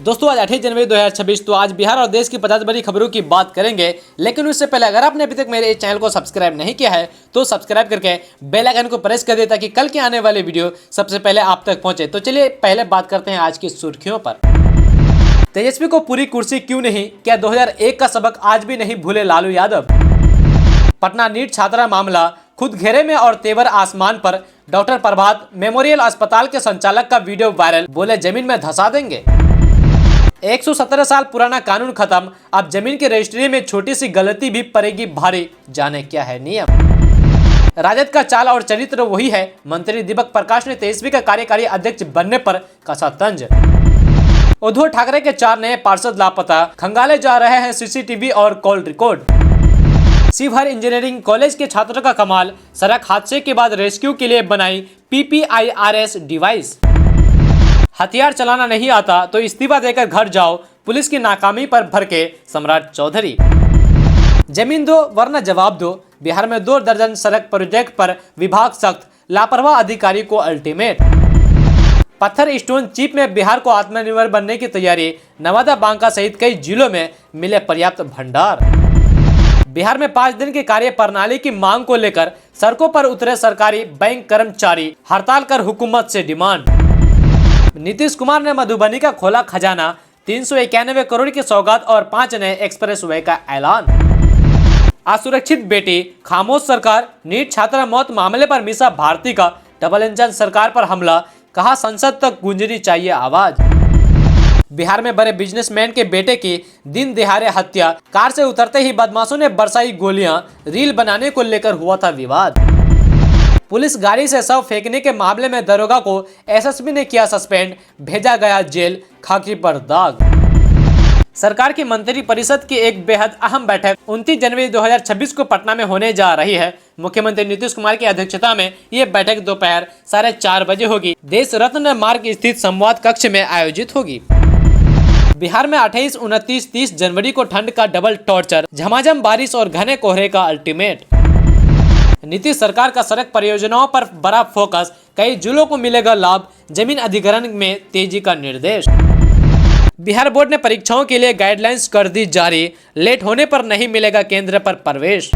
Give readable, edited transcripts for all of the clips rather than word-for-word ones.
दोस्तों आज 28 जनवरी 2026। तो आज बिहार और देश की 50 बड़ी खबरों की बात करेंगे, लेकिन उससे पहले अगर आपने अभी तक मेरे इस चैनल को सब्सक्राइब नहीं किया है तो सब्सक्राइब करके बेल आइकन को प्रेस कर दे ताकि कल के आने वाले वीडियो सबसे पहले आप तक पहुंचे। तो चलिए पहले बात करते हैं आज की सुर्खियों पर। तेजस्वी को पूरी कुर्सी क्यों नहीं, क्या 2001 का सबक आज भी नहीं भूले लालू यादव। पटना नीट छात्रा मामला खुद घेरे में और तेवर आसमान पर। डॉक्टर प्रभात मेमोरियल अस्पताल के संचालक का वीडियो वायरल, बोले जमीन में धंसा देंगे। 117 साल पुराना कानून खत्म, अब जमीन की रजिस्ट्री में छोटी सी गलती भी पड़ेगी भारी, जाने क्या है नियम। राजद का चाल और चरित्र वही है, मंत्री दीपक प्रकाश ने तेजस्वी का कार्यकारी अध्यक्ष बनने पर कसा तंज। उद्धव ठाकरे के 4 नए पार्षद लापता, खंगाले जा रहे हैं सीसीटीवी और call record. Sheohar engineering college के छात्रों का कमाल, सड़क हादसे के बाद रेस्क्यू के लिए बनाई PPIRS डिवाइस। हथियार चलाना नहीं आता तो इस्तीफा देकर घर जाओ, पुलिस की नाकामी पर भड़के सम्राट चौधरी। जमीन दो वरना जवाब दो, बिहार में 2 दर्जन सड़क प्रोजेक्ट पर विभाग सख्त, लापरवाह अधिकारी को अल्टीमेट। पत्थर स्टोन चिप में बिहार को आत्मनिर्भर बनने की तैयारी, नवादा बांका सहित कई जिलों में मिले पर्याप्त भंडार। बिहार में 5 दिन की कार्य प्रणाली की मांग को लेकर सड़कों पर उतरे सरकारी बैंक कर्मचारी, हड़ताल कर हुकूमत से डिमांड। नीतीश कुमार ने मधुबनी का खोला खजाना, 391 करोड़ की सौगात और 5 नए एक्सप्रेस वे का ऐलान। असुरक्षित बेटी, खामोश सरकार, नीट छात्रा मौत मामले पर मीसा भारती का डबल इंजन सरकार पर हमला, कहा संसद तक गूंजनी चाहिए आवाज। बिहार में बड़े बिजनेसमैन के बेटे की दिन दिहाड़े हत्या, कार से उतरते ही बदमाशों ने बरसाई गोलियां, रील बनाने को लेकर हुआ था विवाद। पुलिस गाड़ी से शव फेंकने के मामले में दरोगा को एसएसपी ने किया सस्पेंड, भेजा गया जेल, खाकी पर दाग। सरकार की मंत्री परिषद की एक बेहद अहम बैठक 29 जनवरी 2026 को पटना में होने जा रही है। मुख्यमंत्री नीतीश कुमार की अध्यक्षता में ये बैठक दोपहर 4:30 बजे होगी। देश रत्न मार्ग स्थित संवाद कक्ष में आयोजित होगी। बिहार में 28, 29, 30 जनवरी को ठंड का डबल टॉर्चर, झमाझम बारिश और घने कोहरे का अल्टीमेट। नीतीश सरकार का सड़क परियोजनाओं पर बड़ा फोकस, कई जिलों को मिलेगा लाभ, जमीन अधिग्रहण में तेजी का निर्देश। बिहार बोर्ड ने परीक्षाओं के लिए गाइडलाइंस कर दी जारी, लेट होने पर नहीं मिलेगा केंद्र पर प्रवेश।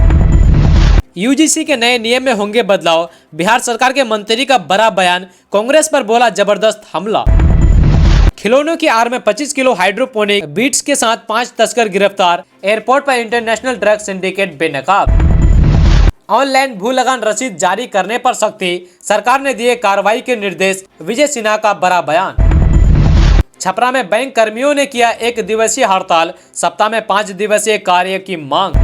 यूजीसी के नए नियम में होंगे बदलाव, बिहार सरकार के मंत्री का बड़ा बयान, कांग्रेस पर बोला जबरदस्त हमला। खिलौनों की आड़ में 25 किलो हाइड्रोपोनिक बीट्स के साथ 5 तस्कर गिरफ्तार, एयरपोर्ट पर इंटरनेशनल ड्रग सिंडिकेट बेनकाब। ऑनलाइन भू लगान रसीद जारी करने पर सख्ती, सरकार ने दिए कार्रवाई के निर्देश, विजय सिन्हा का बड़ा बयान। छपरा में बैंक कर्मियों ने किया 1 दिवसीय हड़ताल, सप्ताह में 5 दिवसीय कार्य की मांग।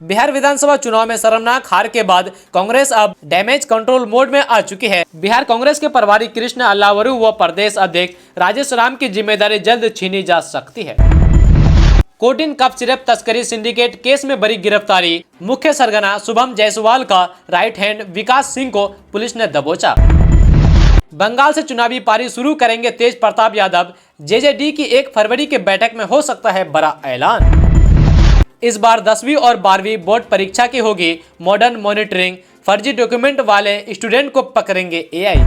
बिहार विधानसभा चुनाव में शर्मनाक हार के बाद कांग्रेस अब डैमेज कंट्रोल मोड में आ चुकी है। बिहार कांग्रेस के प्रभारी कृष्ण अल्लावरू व प्रदेश अध्यक्ष राजेश राम की जिम्मेदारी जल्द छीनी जा सकती है। कोटिन कप सिरप तस्करी सिंडिकेट केस में बड़ी गिरफ्तारी, मुख्य सरगना शुभम जायसवाल का राइट हैंड विकास सिंह को पुलिस ने दबोचा। बंगाल से चुनावी पारी शुरू करेंगे तेज प्रताप यादव, जेजेडी की 1 फरवरी के बैठक में हो सकता है बड़ा ऐलान। इस बार 10वीं और 12वीं बोर्ड परीक्षा की होगी मॉडर्न मॉनिटरिंग, फर्जी डॉक्यूमेंट वाले स्टूडेंट को पकड़ेंगे AI।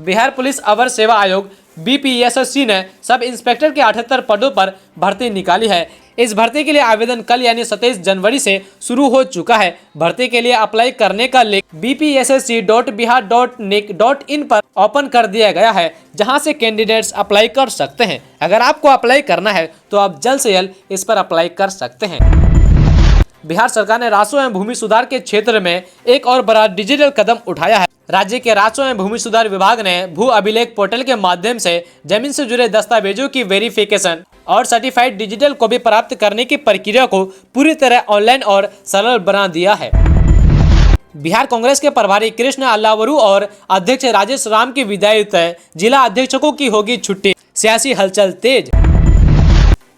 बिहार पुलिस अवर सेवा आयोग BPSSC ने सब इंस्पेक्टर के 78 पदों पर भर्ती निकाली है। इस भर्ती के लिए आवेदन कल यानी 27 जनवरी से शुरू हो चुका है। भर्ती के लिए अप्लाई करने का लिंक bpssc.bihar.nic.in पर ओपन कर दिया गया है, जहां से कैंडिडेट्स अप्लाई कर सकते हैं। अगर आपको अप्लाई करना है तो आप जल्द से जल्द इस पर अप्लाई कर सकते हैं। बिहार सरकार ने राजस्व एवं भूमि सुधार के क्षेत्र में एक और बड़ा डिजिटल कदम उठाया है। राज्य के राजस्व एवं भूमि सुधार विभाग ने भू अभिलेख पोर्टल के माध्यम से जमीन से जुड़े दस्तावेजों की वेरिफिकेशन और सर्टिफाइड डिजिटल कॉपी प्राप्त करने की प्रक्रिया को पूरी तरह ऑनलाइन और सरल बना दिया है। बिहार कांग्रेस के प्रभारी कृष्ण अल्लावरू और अध्यक्ष राजेश राम की विदाई तय, जिला अध्यक्षों की होगी छुट्टी, सियासी हलचल तेज।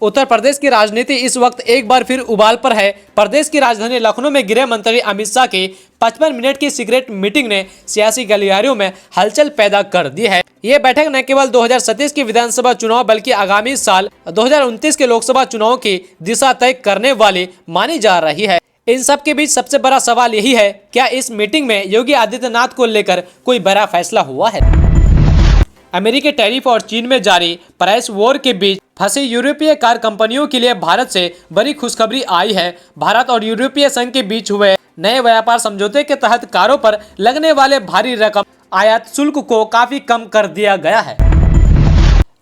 उत्तर प्रदेश की राजनीति इस वक्त एक बार फिर उबाल पर है। प्रदेश की राजधानी लखनऊ में गृह मंत्री अमित शाह की 55 मिनट की सीक्रेट मीटिंग ने सियासी गलियारों में हलचल पैदा कर दी है। ये बैठक न केवल 2027 की विधानसभा चुनाव बल्कि आगामी साल 2029 के लोकसभा चुनाव की दिशा तय करने वाली मानी जा रही है। इन सब के बीच सबसे बड़ा सवाल यही है, क्या इस मीटिंग में योगी आदित्यनाथ को लेकर कोई बड़ा फैसला हुआ है। अमेरिकी टैरिफ और चीन में जारी प्राइस वॉर के बीच फंसी यूरोपीय कार कंपनियों के लिए भारत से बड़ी खुशखबरी आई है। भारत और यूरोपीय संघ के बीच हुए नए व्यापार समझौते के तहत कारों पर लगने वाले भारी रकम आयात शुल्क को काफी कम कर दिया गया है।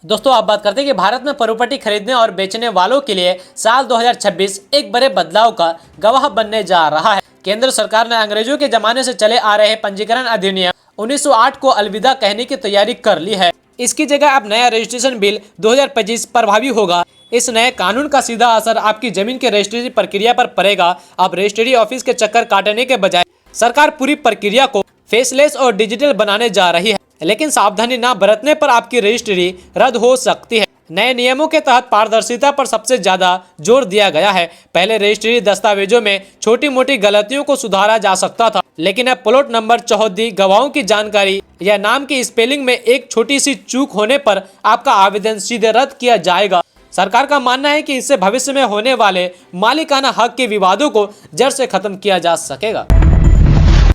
दोस्तों, आप बात करते हैं कि भारत में प्रॉपर्टी खरीदने और बेचने वालों के लिए साल 2026 एक बड़े बदलाव का गवाह बनने जा रहा है। केंद्र सरकार ने अंग्रेजों के जमाने से चले आ रहे पंजीकरण अधिनियम 1908 को अलविदा कहने की तैयारी कर ली है। इसकी जगह अब नया रजिस्ट्रेशन बिल 2025 प्रभावी होगा। इस नए कानून का सीधा असर आपकी जमीन के रजिस्ट्री प्रक्रिया पर पड़ेगा। अब रजिस्ट्री ऑफिस के चक्कर काटने के बजाय सरकार पूरी प्रक्रिया को फेसलेस और डिजिटल बनाने जा रही है, लेकिन सावधानी न बरतने पर आपकी रजिस्ट्री रद्द हो सकती है। नए नियमों के तहत पारदर्शिता पर सबसे ज्यादा जोर दिया गया है। पहले रजिस्ट्री दस्तावेजों में छोटी मोटी गलतियों को सुधारा जा सकता था, लेकिन अब प्लॉट नंबर, चौहद्दी, गवाहों की जानकारी या नाम की स्पेलिंग में एक छोटी सी चूक होने पर आपका आवेदन सीधे रद्द किया जाएगा। सरकार का मानना है कि इससे भविष्य में होने वाले मालिकाना हक के विवादों को जड़ से खत्म किया जा सकेगा।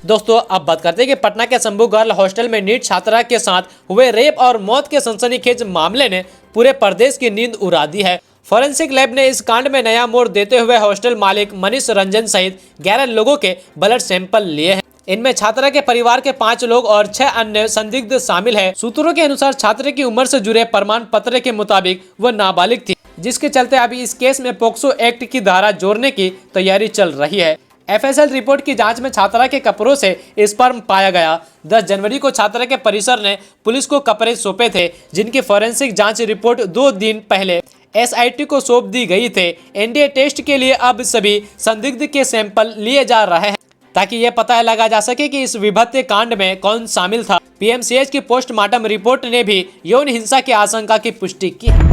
दोस्तों, अब बात करते हैं कि पटना के शंभू गर्ल हॉस्टल में नीट छात्रा के साथ हुए रेप और मौत के सनसनीखेज मामले ने पूरे प्रदेश की नींद उड़ा दी है। फोरेंसिक लैब ने इस कांड में नया मोड़ देते हुए हॉस्टल मालिक मनीष रंजन सहित 11 लोगों के ब्लड सैंपल लिए हैं। इनमें छात्रा के परिवार के 5 लोग और 6 अन्य संदिग्ध शामिल है। सूत्रों के अनुसार छात्र की उम्र से जुड़े प्रमाण पत्र के मुताबिक वह नाबालिग थी, जिसके चलते अभी इस केस में पोक्सो एक्ट की धारा जोड़ने की तैयारी चल रही है। FSL रिपोर्ट की जांच में छात्रा के कपड़ों से स्पर्म पाया गया। 10 जनवरी को छात्रा के परिसर ने पुलिस को कपड़े सौंपे थे, जिनकी फोरेंसिक जांच रिपोर्ट 2 दिन पहले SIT को सौंप दी गई थे। NDA टेस्ट के लिए अब सभी संदिग्ध के सैंपल लिए जा रहे हैं, ताकि यह पता लगा जा सके कि इस विभत्स कांड में कौन शामिल था। PMCH की पोस्टमार्टम रिपोर्ट ने भी यौन हिंसा की आशंका की पुष्टि की है।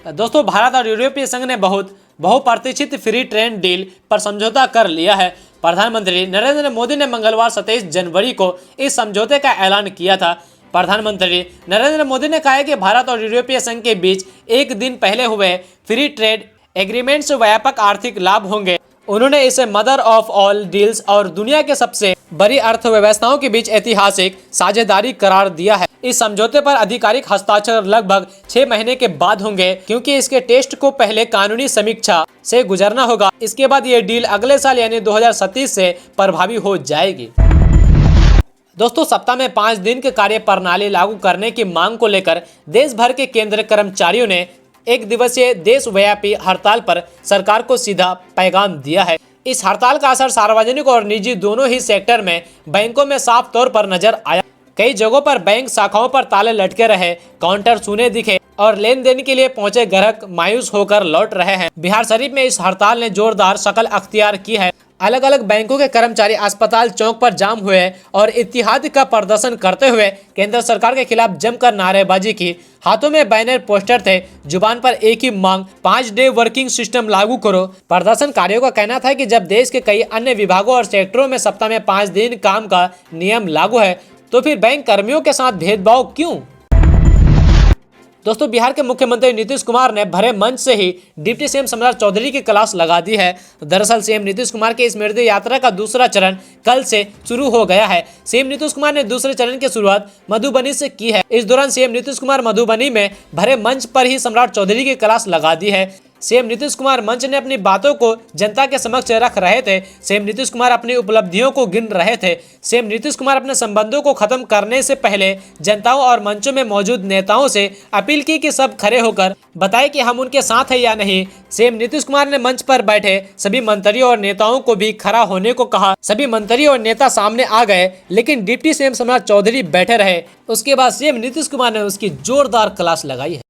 दोस्तों, भारत और यूरोपीय संघ ने बहुप्रतीक्षित फ्री ट्रेड डील पर समझौता कर लिया है। प्रधानमंत्री नरेंद्र मोदी ने मंगलवार 27 जनवरी को इस समझौते का ऐलान किया था। प्रधानमंत्री नरेंद्र मोदी ने कहा है कि भारत और यूरोपीय संघ के बीच एक दिन पहले हुए फ्री ट्रेड एग्रीमेंट से व्यापक आर्थिक लाभ होंगे। उन्होंने इसे मदर ऑफ ऑल डील्स और दुनिया के सबसे बड़ी अर्थव्यवस्थाओं के बीच ऐतिहासिक साझेदारी करार दिया है। इस समझौते पर आधिकारिक हस्ताक्षर लगभग 6 महीने के बाद होंगे, क्योंकि इसके टेस्ट को पहले कानूनी समीक्षा से गुजरना होगा। इसके बाद ये डील अगले साल यानी 2027 से प्रभावी हो जाएगी। दोस्तों, सप्ताह में 5 दिन की कार्य प्रणाली लागू करने की मांग को लेकर देश भर के केंद्रीय कर्मचारियों ने एक दिवसीय देशव्यापी हड़ताल पर सरकार को सीधा पैगाम दिया है। इस हड़ताल का असर सार्वजनिक और निजी दोनों ही सेक्टर में बैंकों में साफ तौर पर नजर आया। कई जगहों पर बैंक शाखाओं पर ताले लटके रहे, काउंटर सूने दिखे और लेन देन के लिए पहुंचे ग्राहक मायूस होकर लौट रहे हैं। बिहार शरीफ में इस हड़ताल ने जोरदार शक्ल अख्तियार की है। अलग अलग बैंकों के कर्मचारी अस्पताल चौक पर जाम हुए और इत्तेहाद का प्रदर्शन करते हुए केंद्र सरकार के खिलाफ जमकर नारेबाजी की। हाथों में बैनर पोस्टर थे, जुबान पर एक ही मांग, 5 डे वर्किंग सिस्टम लागू करो। प्रदर्शनकारियों का कहना था कि जब देश के कई अन्य विभागों और सेक्टरों में सप्ताह में 5 दिन काम का नियम लागू है, तो फिर बैंक कर्मियों के साथ भेदभाव क्यों? दोस्तों, बिहार के मुख्यमंत्री नीतीश कुमार ने भरे मंच से ही डिप्टी सीएम सम्राट चौधरी की क्लास लगा दी है। दरअसल सीएम नीतीश कुमार की स्मृति यात्रा का दूसरा चरण कल से शुरू हो गया है। सीएम नीतीश कुमार ने दूसरे चरण की शुरुआत मधुबनी से की है। इस दौरान सीएम नीतीश कुमार मधुबनी में भरे मंच पर ही सम्राट चौधरी की क्लास लगा दी है। सीएम नीतीश कुमार मंच ने अपनी बातों को जनता के समक्ष रख रहे थे। सीएम नीतीश कुमार अपनी उपलब्धियों को गिन रहे थे। सीएम नीतीश कुमार अपने संबंधों को खत्म करने से पहले जनताओं और मंचों में मौजूद नेताओं से अपील की कि सब खड़े होकर बताएं कि हम उनके साथ हैं या नहीं। सीएम नीतीश कुमार ने मंच पर बैठे सभी मंत्रियों और नेताओं को भी खड़ा होने को कहा। सभी मंत्री और नेता सामने आ गए, लेकिन डिप्टी सीएम सम्राट चौधरी बैठे रहे। उसके बाद सीएम नीतीश कुमार ने उसकी जोरदार क्लास लगाई है।